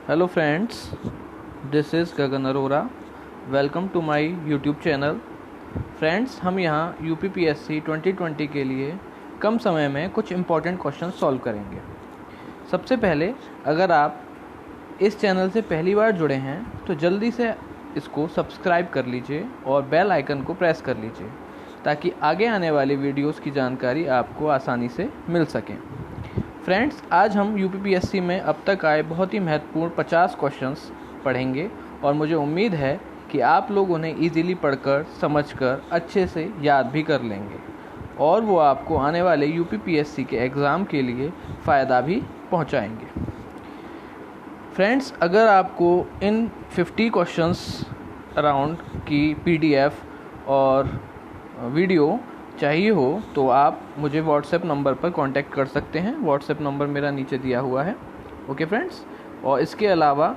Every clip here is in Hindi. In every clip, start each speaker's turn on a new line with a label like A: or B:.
A: Hello friends, this is Gagan Arora. Welcome to my YouTube channel. Friends, हम यहाँ यूपीपीएससी 2020 के लिए कम समय में कुछ इम्पॉर्टेंट क्वेश्चन सॉल्व करेंगे. सबसे पहले, अगर आप इस चैनल से पहली बार जुड़े हैं तो जल्दी से इसको सब्सक्राइब कर लीजिए और बेल आइकन को प्रेस कर लीजिए ताकि आगे आने वाली वीडियोस की जानकारी आपको आसानी से मिल सके. फ्रेंड्स, आज हम यूपीपीएससी में अब तक आए बहुत ही महत्वपूर्ण 50 क्वेश्चंस पढ़ेंगे और मुझे उम्मीद है कि आप लोग उन्हें ईजीली पढ़कर, समझकर, अच्छे से याद भी कर लेंगे और वो आपको आने वाले यूपीपीएससी के एग्ज़ाम के लिए फ़ायदा भी पहुंचाएंगे. फ्रेंड्स, अगर आपको इन 50 क्वेश्चंस अराउंड की पीडीएफ और वीडियो चाहिए हो तो आप मुझे व्हाट्सएप नंबर पर कांटेक्ट कर सकते हैं. व्हाट्सएप नंबर मेरा नीचे दिया हुआ है. ओके फ्रेंड्स, और इसके अलावा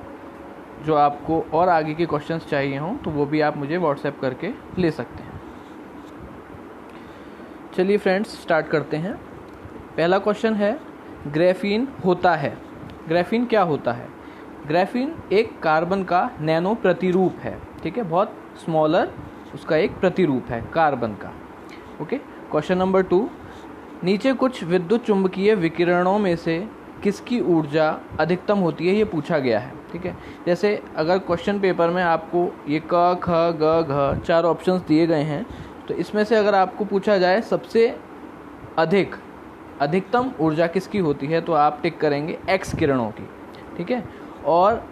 A: जो आपको और आगे के क्वेश्चंस चाहिए हों तो वो भी आप मुझे व्हाट्सएप करके ले सकते हैं. चलिए फ्रेंड्स, स्टार्ट करते हैं. पहला क्वेश्चन है, ग्रेफीन होता है. ग्रेफीन क्या होता है? ग्रेफीन एक कार्बन का नैनो प्रतिरूप है. ठीक है, बहुत स्मॉलर उसका एक प्रतिरूप है कार्बन का. ओके. क्वेश्चन नंबर 2, नीचे कुछ विद्युत चुंबकीय विकिरणों में से किसकी ऊर्जा अधिकतम होती है, ये पूछा गया है. ठीक है, जैसे अगर क्वेश्चन पेपर में आपको ये क ख ग घ 4 ऑप्शंस दिए गए हैं तो इसमें से अगर आपको पूछा जाए सबसे अधिकतम ऊर्जा किसकी होती है तो आप टिक करेंगे एक्स किरणों की. ठीक है, और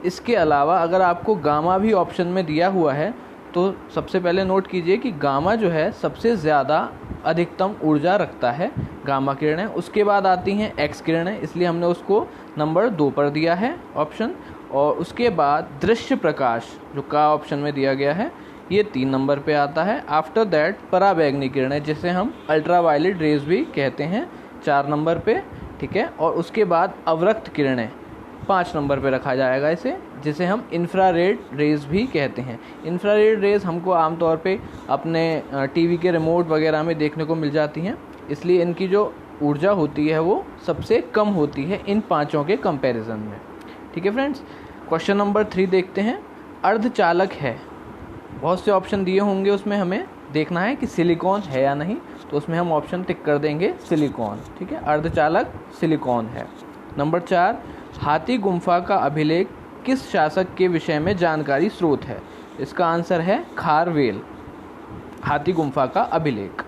A: इसके अलावा अगर आपको गामा भी ऑप्शन में दिया हुआ है तो सबसे पहले नोट कीजिए कि गामा जो है सबसे ज़्यादा अधिकतम ऊर्जा रखता है, गामा किरणें. उसके बाद आती हैं एक्स किरणें, इसलिए हमने उसको नंबर 2 पर दिया है ऑप्शन. और उसके बाद दृश्य प्रकाश जो का ऑप्शन में दिया गया है ये 3 नंबर पे आता है. आफ्टर दैट पराबैंगनी किरणें जिसे हम अल्ट्रावायलेट रेज भी कहते हैं 4 नंबर पे. ठीक है, और उसके बाद अवरक्त किरणें 5 नंबर पे रखा जाएगा इसे, जिसे हम इंफ्रारेड रेज भी कहते हैं. इंफ्रारेड रेज हमको आमतौर पे अपने टीवी के रिमोट वगैरह में देखने को मिल जाती हैं, इसलिए इनकी जो ऊर्जा होती है वो सबसे कम होती है इन पांचों के कंपैरिजन में. ठीक है फ्रेंड्स, क्वेश्चन नंबर 3 देखते हैं. अर्धचालक है, बहुत से ऑप्शन दिए होंगे, उसमें हमें देखना है कि सिलिकॉन है या नहीं, तो उसमें हम ऑप्शन टिक कर देंगे सिलिकॉन. ठीक है, अर्धचालक सिलिकॉन है. नंबर 4, हाथी गुम्फा का अभिलेख किस शासक के विषय में जानकारी स्रोत है? इसका आंसर है खारवेल. हाथी गुम्फा का अभिलेख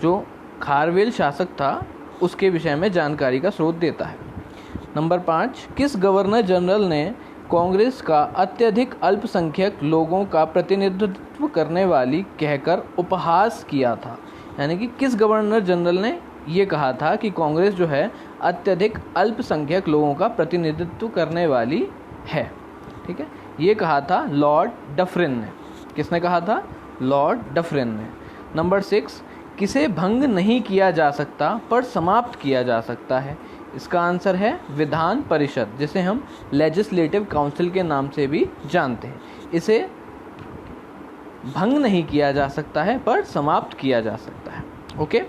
A: जो खारवेल शासक था उसके विषय में जानकारी का स्रोत देता है. नंबर 5, किस गवर्नर जनरल ने कांग्रेस का अत्यधिक अल्पसंख्यक लोगों का प्रतिनिधित्व करने वाली कहकर उपहास किया था? यानी कि किस गवर्नर जनरल ने ये कहा था कि कांग्रेस जो है अत्यधिक अल्पसंख्यक लोगों का प्रतिनिधित्व करने वाली है. ठीक है, ये कहा था लॉर्ड डफरिन ने. किसने कहा था? लॉर्ड डफरिन ने. नंबर 6, किसे भंग नहीं किया जा सकता पर समाप्त किया जा सकता है? इसका आंसर है विधान परिषद, जिसे हम लेजिस्लेटिव काउंसिल के नाम से भी जानते हैं. इसे भंग नहीं किया जा सकता है पर समाप्त किया जा सकता है. ओके.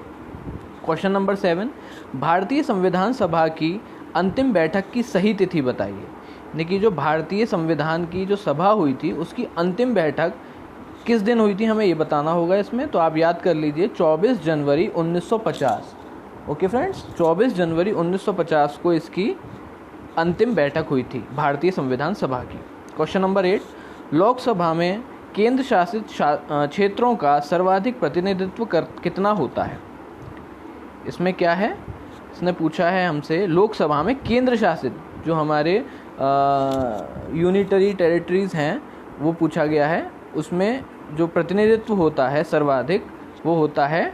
A: क्वेश्चन नंबर 7, भारतीय संविधान सभा की अंतिम बैठक की सही तिथि बताइए. यानी कि जो भारतीय संविधान की जो सभा हुई थी उसकी अंतिम बैठक किस दिन हुई थी हमें ये बताना होगा इसमें. तो आप याद कर लीजिए 24 जनवरी 1950. ओके फ्रेंड्स, 24 जनवरी 1950 को इसकी अंतिम बैठक हुई थी भारतीय संविधान सभा की. क्वेश्चन नंबर 8, लोकसभा में केंद्र शासित क्षेत्रों का सर्वाधिक प्रतिनिधित्व कितना होता है? इसमें क्या है, इसने पूछा है हमसे लोकसभा में केंद्र शासित जो हमारे यूनिटरी टेरिटरीज़ हैं वो पूछा गया है. उसमें जो प्रतिनिधित्व होता है सर्वाधिक वो होता है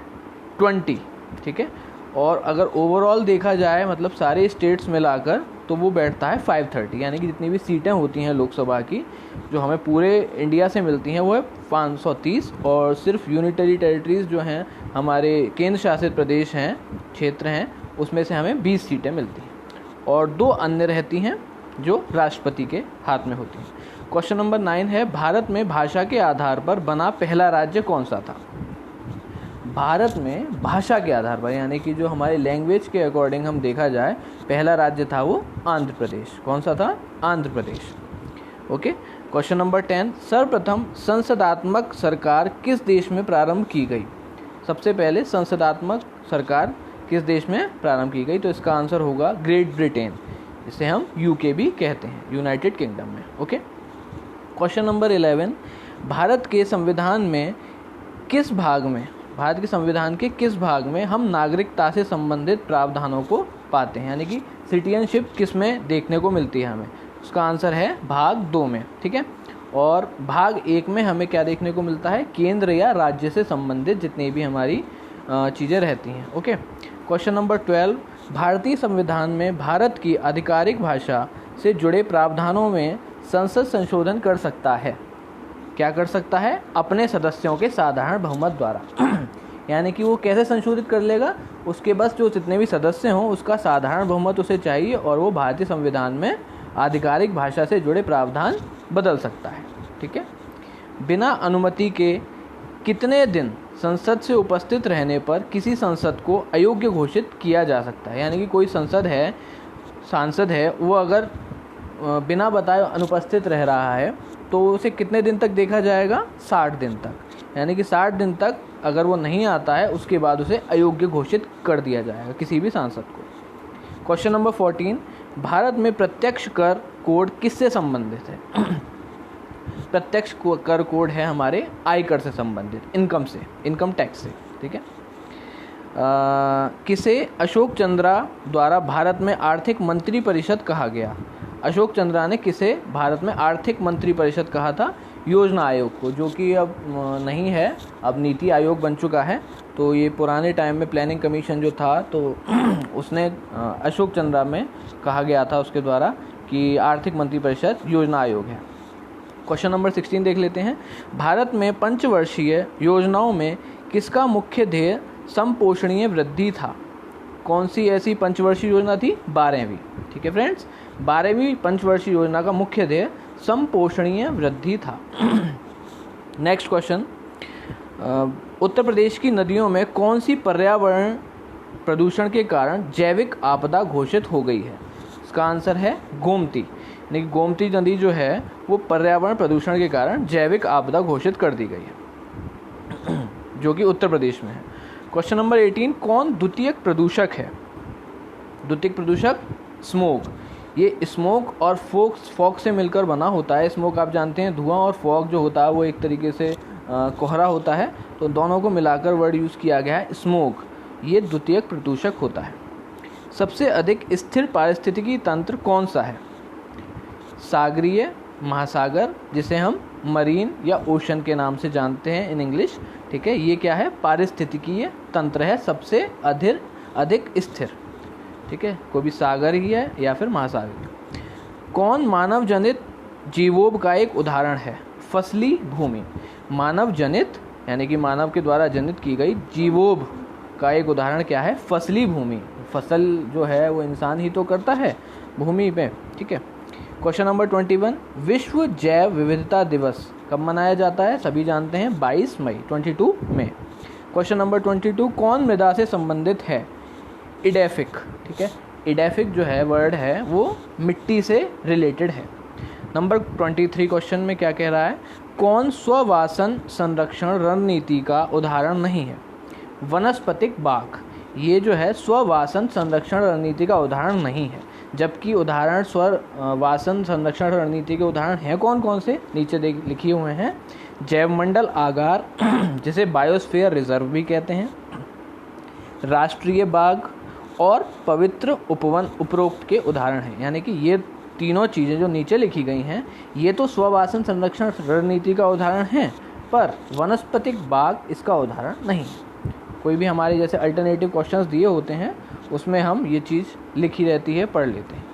A: 20. ठीक है, और अगर ओवरऑल देखा जाए मतलब सारे स्टेट्स मिलाकर तो वो बैठता है 530. यानी कि जितनी भी सीटें होती हैं लोकसभा की जो हमें पूरे इंडिया से मिलती हैं वो है 530, और सिर्फ यूनिटरी टेरिटरीज़ जो हैं हमारे केंद्र शासित प्रदेश हैं, क्षेत्र हैं, उसमें से हमें 20 सीटें मिलती हैं और 2 अन्य रहती हैं जो राष्ट्रपति के हाथ में होती हैं. क्वेश्चन नंबर 9 है, भारत में भाषा के आधार पर बना पहला राज्य कौन सा था? भारत में भाषा के आधार पर, यानी कि जो हमारे लैंग्वेज के अकॉर्डिंग हम देखा जाए, पहला राज्य था वो आंध्र प्रदेश। कौन सा था? Andhra Pradesh. Okay. Question number 10, सर्वप्रथम संसदात्मक सरकार किस देश में प्रारंभ की गई? सबसे पहले संसदात्मक सरकार किस देश में प्रारंभ की गई? तो इसका आंसर होगा ग्रेट ब्रिटेन, इसे हम यूके भी कहते हैं, यूनाइटेड किंगडम में। ओके। क्वेश्चन नंबर 11, भारत के संविधान में किस भाग में, भारत के संविधान के किस भाग में हम नागरिकता से संबंधित प्रावधानों को पाते हैं, यानी कि सिटीजनशिप किस में देखने को मिलती है हमें? उसका आंसर है भाग 2 में। ठीक है। और भाग 1 में हमें क्या देखने को मिलता है? केंद्र या राज्य से संबंधित जितनी भी हमारी चीज़ें रहती हैं। ओके। क्वेश्चन नंबर 12, भारतीय संविधान में भारत की आधिकारिक भाषा से जुड़े प्रावधानों में संसद संशोधन कर सकता है। क्या कर सकता है? अपने सदस्यों के साधारण बहुमत द्वारा। यानी कि वो कैसे संशोधित कर लेगा? उसके बस जो जितने भी सदस्य हों उसका साधारण बहुमत उसे चाहिए और वो भारतीय संविधान में आधिकारिक भाषा से जुड़े प्रावधान बदल सकता है। ठीक है। बिना अनुमति के कितने दिन संसद से उपस्थित रहने पर किसी सांसद को अयोग्य घोषित किया जा सकता है? यानी कि कोई सांसद है वो अगर बिना बताए अनुपस्थित रह रहा है तो उसे कितने दिन तक देखा जाएगा? 60 दिन तक। यानी कि 60 दिन तक अगर वो नहीं आता है उसके बाद उसे अयोग्य घोषित कर दिया जाएगा किसी भी सांसद को। क्वेश्चन नंबर 14, भारत में प्रत्यक्ष कर कोड किससे संबंधित है? प्रत्यक्ष कर कोड है हमारे आयकर से संबंधित, इनकम टैक्स से। ठीक है। किसे अशोक चंद्रा द्वारा भारत में आर्थिक मंत्री परिषद कहा गया? अशोक चंद्रा ने किसे भारत में आर्थिक मंत्री परिषद कहा था? योजना आयोग को, जो कि अब नहीं है, अब नीति आयोग बन चुका है। तो ये पुराने टाइम में प्लानिंग कमीशन जो था तो उसने अशोक चंद्रा में कहा गया था उसके द्वारा कि आर्थिक मंत्री परिषद योजना आयोग है। क्वेश्चन नंबर 16 देख लेते हैं। भारत में पंचवर्षीय योजनाओं में किसका मुख्य ध्येय समपोषणीय वृद्धि था? कौन सी ऐसी पंचवर्षीय योजना थी? 12वीं। ठीक है फ्रेंड्स, 12वीं पंचवर्षीय योजना का मुख्य ध्येय समपोषणीय वृद्धि था। नेक्स्ट क्वेश्चन, उत्तर प्रदेश की नदियों में कौन सी पर्यावरण प्रदूषण के कारण जैविक आपदा घोषित हो गई है? इसका आंसर है गोमती। यानी गोमती नदी जो है वो पर्यावरण प्रदूषण के कारण जैविक आपदा घोषित कर दी गई है, जो कि उत्तर प्रदेश में है। क्वेश्चन नंबर 18, कौन द्वितीयक प्रदूषक है? द्वितीयक प्रदूषक स्मोक। ये स्मोक और फॉग से मिलकर बना होता है। स्मोक आप जानते हैं धुआं, और फॉग जो होता है वो एक तरीके से कोहरा होता है, तो दोनों को मिलाकर वर्ड यूज़ किया गया है स्मोक। ये द्वितीयक प्रदूषक होता है। सबसे अधिक स्थिर पारिस्थितिकी तंत्र कौन सा है? सागरीय महासागर, जिसे हम मरीन या ओशन के नाम से जानते हैं इन इंग्लिश। ठीक है, ये क्या है? पारिस्थितिकीय तंत्र है, सबसे अधिक स्थिर। ठीक है, कोई भी सागर ही है या फिर महासागर। कौन मानव जनित जीवों का एक उदाहरण है? फसली भूमि। मानव जनित यानी कि मानव के द्वारा जनित की गई जीवों का एक उदाहरण क्या है? फसली भूमि। फसल जो है वो इंसान ही तो करता है भूमि पे। ठीक है। क्वेश्चन नंबर 21, विश्व जैव विविधता दिवस कब मनाया जाता है? सभी जानते हैं 22 मई 22 में। क्वेश्चन नंबर 22, कौन मृदा से संबंधित है? इडेफिक। ठीक है, इडेफिक जो है वर्ड है वो मिट्टी से रिलेटेड है। नंबर 23 क्वेश्चन में क्या कह रहा है? कौन स्ववासन संरक्षण रणनीति का उदाहरण नहीं है? वनस्पतिक बाग। ये जो है स्ववासन संरक्षण रणनीति का उदाहरण नहीं है, जबकि उदाहरण स्ववासन संरक्षण रणनीति के उदाहरण हैं कौन कौन से? नीचे लिखे हुए हैं। जैवमंडल आगार, जिसे बायोस्फीयर रिजर्व भी कहते हैं, राष्ट्रीय बाग और पवित्र उपवन उपरोक्त के उदाहरण हैं। यानी कि ये तीनों चीज़ें जो नीचे लिखी गई हैं ये तो स्ववासन संरक्षण रणनीति का उदाहरण है, पर वनस्पतिक बाग इसका उदाहरण नहीं। कोई भी हमारे जैसे अल्टरनेटिव क्वेश्चंस दिए होते हैं उसमें हम ये चीज़ लिखी रहती है, पढ़ लेते हैं।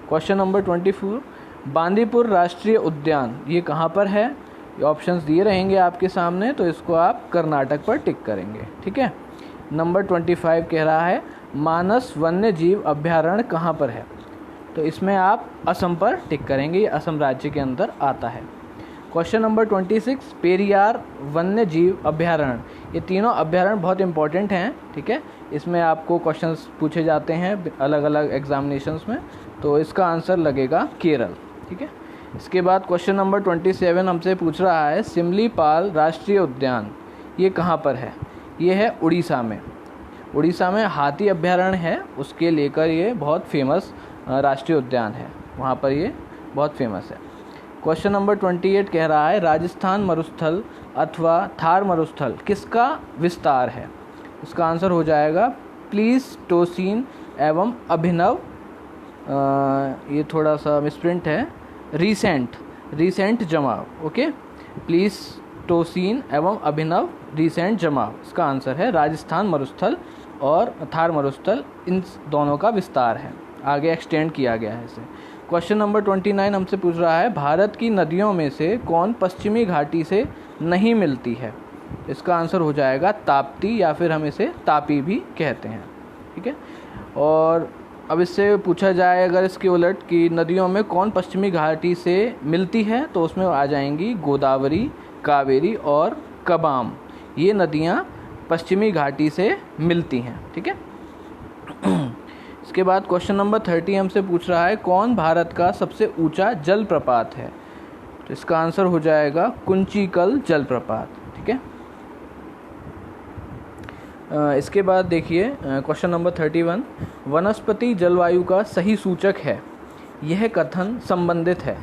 A: क्वेश्चन नंबर 24, बांदीपुर राष्ट्रीय उद्यान ये कहाँ पर है? ये ऑप्शंस दिए रहेंगे आपके सामने, तो इसको आप कर्नाटक पर टिक करेंगे। ठीक है। नंबर 25 कह रहा है मानस वन्य जीव अभ्यारण्य कहाँ पर है? तो इसमें आप असम पर टिक करेंगे, ये असम राज्य के अंदर आता है। क्वेश्चन नंबर 26, पेरियार वन्य जीव अभ्यारण्य। ये तीनों अभ्यारण्य बहुत इंपॉर्टेंट हैं, ठीक है। इसमें आपको क्वेश्चंस पूछे जाते हैं अलग अलग एग्जामिनेशंस में, तो इसका आंसर लगेगा केरल, ठीक है। इसके बाद क्वेश्चन नंबर 27 हमसे पूछ रहा है सिमलीपाल राष्ट्रीय उद्यान, ये कहाँ पर है? ये है उड़ीसा में। उड़ीसा में हाथी अभ्यारण्य है, उसके लेकर ये बहुत फेमस राष्ट्रीय उद्यान है, वहाँ पर ये बहुत फेमस है। क्वेश्चन नंबर 28 कह रहा है राजस्थान मरुस्थल अथवा थार मरुस्थल किसका विस्तार है? इसका आंसर हो जाएगा प्लीस्टोसीन एवं अभिनव, ये थोड़ा सा मिसप्रिंट है, रीसेंट जमाव, ओके। प्लीस्टोसीन एवं अभिनव रीसेंट जमाव, इसका आंसर है राजस्थान मरुस्थल और थार मरुस्थल, इन दोनों का विस्तार है, आगे एक्सटेंड किया गया है इसे। क्वेश्चन नंबर 29 हमसे पूछ रहा है भारत की नदियों में से कौन पश्चिमी घाटी से नहीं मिलती है? इसका आंसर हो जाएगा ताप्ती, या फिर हम इसे तापी भी कहते हैं, ठीक है। और अब इससे पूछा जाए अगर इसके उलट कि नदियों में कौन पश्चिमी घाटी से मिलती है, तो उसमें आ जाएंगी गोदावरी, कावेरी और कबाम, ये नदियाँ पश्चिमी घाटी से मिलती हैं, ठीक है। इसके बाद क्वेश्चन नंबर 30 हमसे पूछ रहा है कौन भारत का सबसे ऊंचा जलप्रपात है? तो इसका आंसर हो जाएगा कुंचिकल जलप्रपात, ठीक है। इसके बाद देखिए क्वेश्चन नंबर 31, वनस्पति जलवायु का सही सूचक है, यह कथन संबंधित है।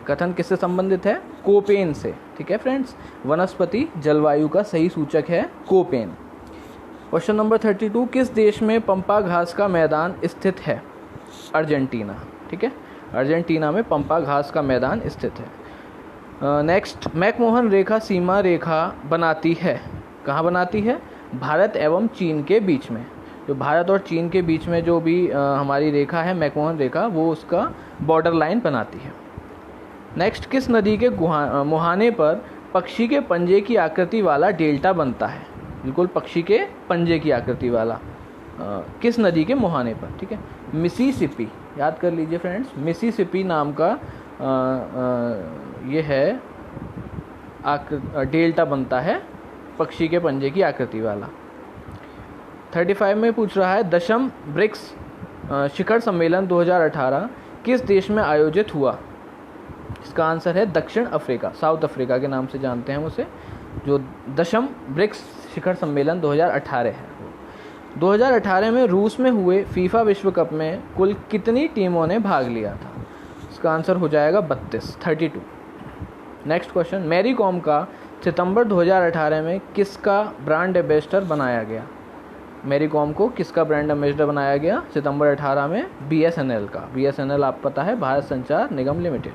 A: कथन किससे संबंधित है? कोपेन से, ठीक है फ्रेंड्स। वनस्पति जलवायु का सही सूचक है कोपेन। क्वेश्चन नंबर 32, किस देश में पंपा घास का मैदान स्थित है? अर्जेंटीना, ठीक है। अर्जेंटीना में पंपा घास का मैदान स्थित है। नेक्स्ट, मैकमोहन रेखा सीमा रेखा बनाती है, कहाँ बनाती है? भारत एवं चीन के बीच में। जो भारत और चीन के बीच में जो भी हमारी रेखा है मैकमोहन रेखा, वो उसका बॉर्डर लाइन बनाती है। नेक्स्ट, किस नदी के मुहाने पर पक्षी के पंजे की आकृति वाला डेल्टा बनता है? बिल्कुल पक्षी के पंजे की आकृति वाला, किस नदी के मुहाने पर, ठीक है। मिसिसिपी, याद कर लीजिए फ्रेंड्स, मिसिसिपी नाम का ये है डेल्टा बनता है पक्षी के पंजे की आकृति वाला। 35 में पूछ रहा है दशम ब्रिक्स शिखर सम्मेलन 2018 किस देश में आयोजित हुआ? इसका आंसर है दक्षिण अफ्रीका, साउथ अफ्रीका के नाम से जानते हैं उसे, जो दशम ब्रिक्स शिखर सम्मेलन 2018 है। 2018 में रूस में हुए फीफा विश्व कप में कुल कितनी टीमों ने भाग लिया था? इसका आंसर हो जाएगा 32। नेक्स्ट क्वेश्चन, मैरी कॉम का सितंबर 2018 में किसका ब्रांड एम्बेसडर बनाया गया? मैरी कॉम को किसका ब्रांड एम्बेसडर बनाया गया सितंबर 18 में? BSNL का। BSNL आप पता है भारत संचार निगम लिमिटेड।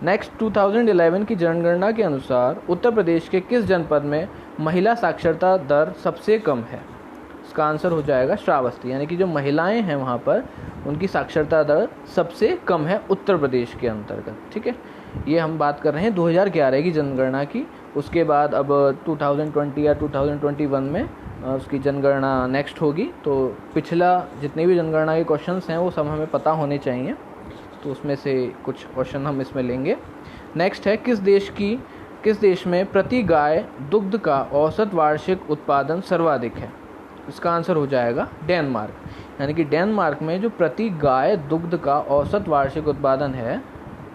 A: नेक्स्ट, 2011 की जनगणना के अनुसार उत्तर प्रदेश के किस जनपद में महिला साक्षरता दर सबसे कम है? इसका आंसर हो जाएगा श्रावस्ती, यानी कि जो महिलाएं हैं वहाँ पर उनकी साक्षरता दर सबसे कम है उत्तर प्रदेश के अंतर्गत, ठीक है। ये हम बात कर रहे हैं 2011 की जनगणना की। उसके बाद अब 2020 या 2021 में उसकी जनगणना नेक्स्ट होगी, तो पिछला जितने भी जनगणना के क्वेश्चंस हैं वो सब हमें पता होने चाहिए, तो उसमें से कुछ क्वेश्चन हम इसमें लेंगे। नेक्स्ट है किस देश में प्रति गाय दुग्ध का औसत वार्षिक उत्पादन सर्वाधिक है? इसका आंसर हो जाएगा डेनमार्क, यानी कि डेनमार्क में जो प्रति गाय दुग्ध का औसत वार्षिक उत्पादन है,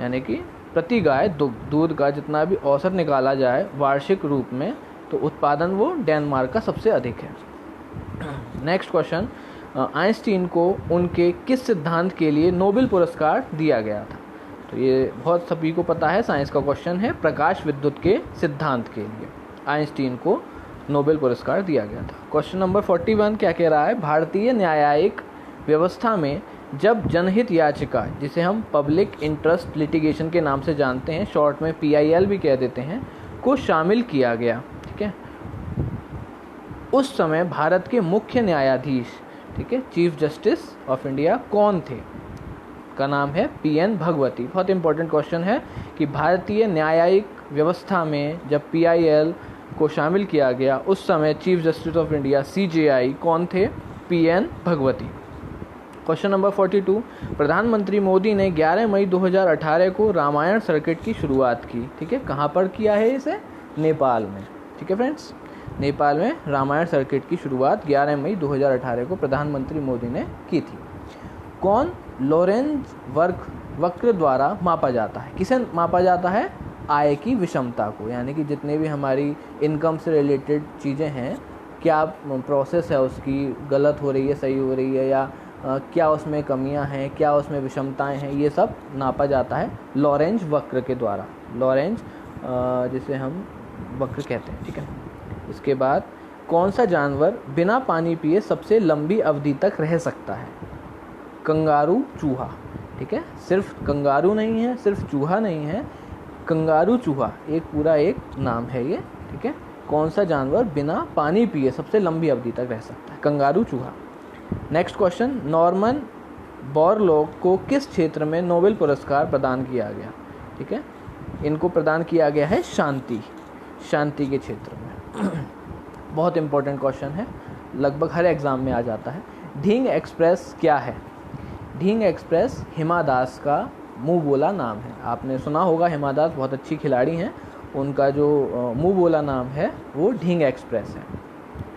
A: यानी कि प्रति गाय दूध का जितना भी औसत निकाला जाए वार्षिक रूप में, तो उत्पादन वो डेनमार्क का सबसे अधिक है। नेक्स्ट क्वेश्चन, आइंस्टीन को उनके किस सिद्धांत के लिए नोबेल पुरस्कार दिया गया था? तो ये बहुत सभी को पता है, साइंस का क्वेश्चन है। प्रकाश विद्युत के सिद्धांत के लिए आइंस्टीन को नोबेल पुरस्कार दिया गया था। क्वेश्चन नंबर 41 क्या कह रहा है? भारतीय न्यायिक व्यवस्था में जब जनहित याचिका, जिसे हम पब्लिक इंटरेस्ट लिटिगेशन के नाम से जानते हैं, शॉर्ट में PIL भी कह देते हैं, को शामिल किया गया, ठीक है, उस समय भारत के मुख्य न्यायाधीश, ठीक है, चीफ जस्टिस ऑफ इंडिया कौन थे? का नाम है PN भगवती। बहुत इंपॉर्टेंट क्वेश्चन है कि भारतीय न्यायिक व्यवस्था में जब PIL को शामिल किया गया उस समय chief justice of India CJI कौन थे? PN भगवती। क्वेश्चन नंबर 42, प्रधानमंत्री मोदी ने 11 मई 2018 को रामायण सर्किट की शुरुआत की। ठीक है, कहाँ पर किया है इसे? नेपाल में। ठीक है फ्रेंड्स, नेपाल में रामायण सर्किट की शुरुआत 11 मई 2018 को प्रधानमंत्री मोदी ने की थी। कौन लॉरेंज वक्र द्वारा मापा जाता है? किसे मापा जाता है? आय की विषमता को, यानी कि जितने भी हमारी इनकम से रिलेटेड चीज़ें हैं, क्या प्रोसेस है उसकी, गलत हो रही है, सही हो रही है, या क्या उसमें कमियां हैं, क्या उसमें विषमताएं हैं, ये सब नापा जाता है लॉरेंज वक्र के द्वारा। लॉरेंज जिसे हम वक्र कहते हैं। ठीक है, इसके बाद कौन सा जानवर बिना पानी पिए सबसे लंबी अवधि तक रह सकता है? कंगारू चूहा। ठीक है, सिर्फ कंगारू नहीं है, सिर्फ चूहा नहीं है, कंगारू चूहा एक पूरा एक नाम है ये। ठीक है, कौन सा जानवर बिना पानी पिए सबसे लंबी अवधि तक रह सकता है? कंगारू चूहा। नेक्स्ट क्वेश्चन, नॉर्मन बोरलॉग को किस क्षेत्र में नोबेल पुरस्कार प्रदान किया गया? ठीक है, इनको प्रदान किया गया है शांति के क्षेत्र में। बहुत इंपॉर्टेंट क्वेश्चन है, लगभग हर एग्जाम में आ जाता है। ढींग एक्सप्रेस क्या है? ढींग एक्सप्रेस हिमा दास का मुंह बोला नाम है। आपने सुना होगा, हिमा दास बहुत अच्छी खिलाड़ी हैं, उनका जो मुंह बोला नाम है वो ढींग एक्सप्रेस है,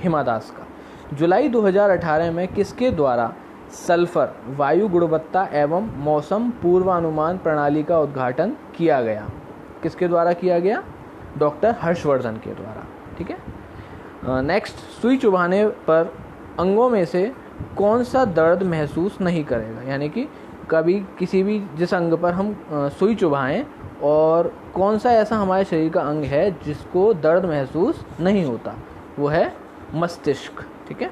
A: हिमा दास का। जुलाई 2018 में किसके द्वारा सल्फर वायु गुणवत्ता एवं मौसम पूर्वानुमान प्रणाली का उद्घाटन किया गया? किसके द्वारा किया गया? डॉक्टर हर्षवर्धन के द्वारा। ठीक है, नेक्स्ट, सुई चुभाने पर अंगों में से कौन सा दर्द महसूस नहीं करेगा? यानी कि कभी किसी भी जिस अंग पर हम सुई चुभाएं, और कौन सा ऐसा हमारे शरीर का अंग है जिसको दर्द महसूस नहीं होता? वो है मस्तिष्क। ठीक है,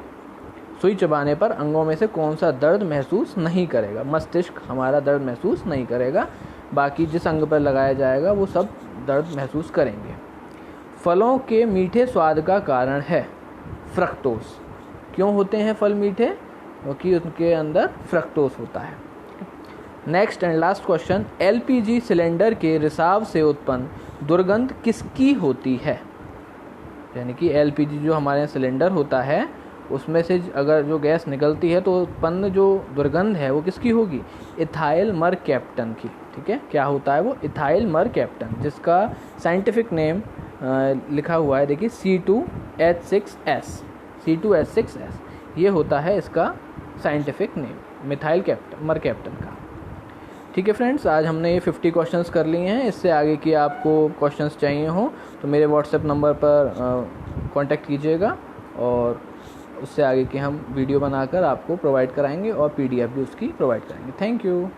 A: सुई चबाने पर अंगों में से कौन सा दर्द महसूस नहीं करेगा? मस्तिष्क हमारा दर्द महसूस नहीं करेगा, बाकी जिस अंग पर लगाया जाएगा वो सब दर्द महसूस करेंगे। फलों के मीठे स्वाद का कारण है फ्रक्टोज। क्यों होते हैं फल मीठे? क्योंकि उनके अंदर फ्रक्टोज होता है। Next and last question, LPG cylinder के रिसाव से उत्पन्न दुर्गंध किसकी होती है? यानी कि एलपीजी जो हमारे सिलेंडर होता है उसमें से अगर जो गैस निकलती है तो उत्पन्न जो दुर्गंध है वो किसकी होगी? इथाइल मरकैप्टन की। ठीक है, क्या होता है वो? इथाइल मरकैप्टन, जिसका साइंटिफिक नेम लिखा हुआ है, देखिए C2H6S। C2H6S ये होता है इसका साइंटिफिक नेम, मिथाइल मरकैप्टन का। ठीक है फ्रेंड्स, आज हमने ये 50 क्वेश्चंस कर लिए हैं। इससे आगे की आपको क्वेश्चंस चाहिए हो तो मेरे व्हाट्सएप नंबर पर कांटेक्ट कीजिएगा, और उससे आगे की हम वीडियो बनाकर आपको प्रोवाइड कराएंगे और PDF भी उसकी प्रोवाइड करेंगे। Thank you.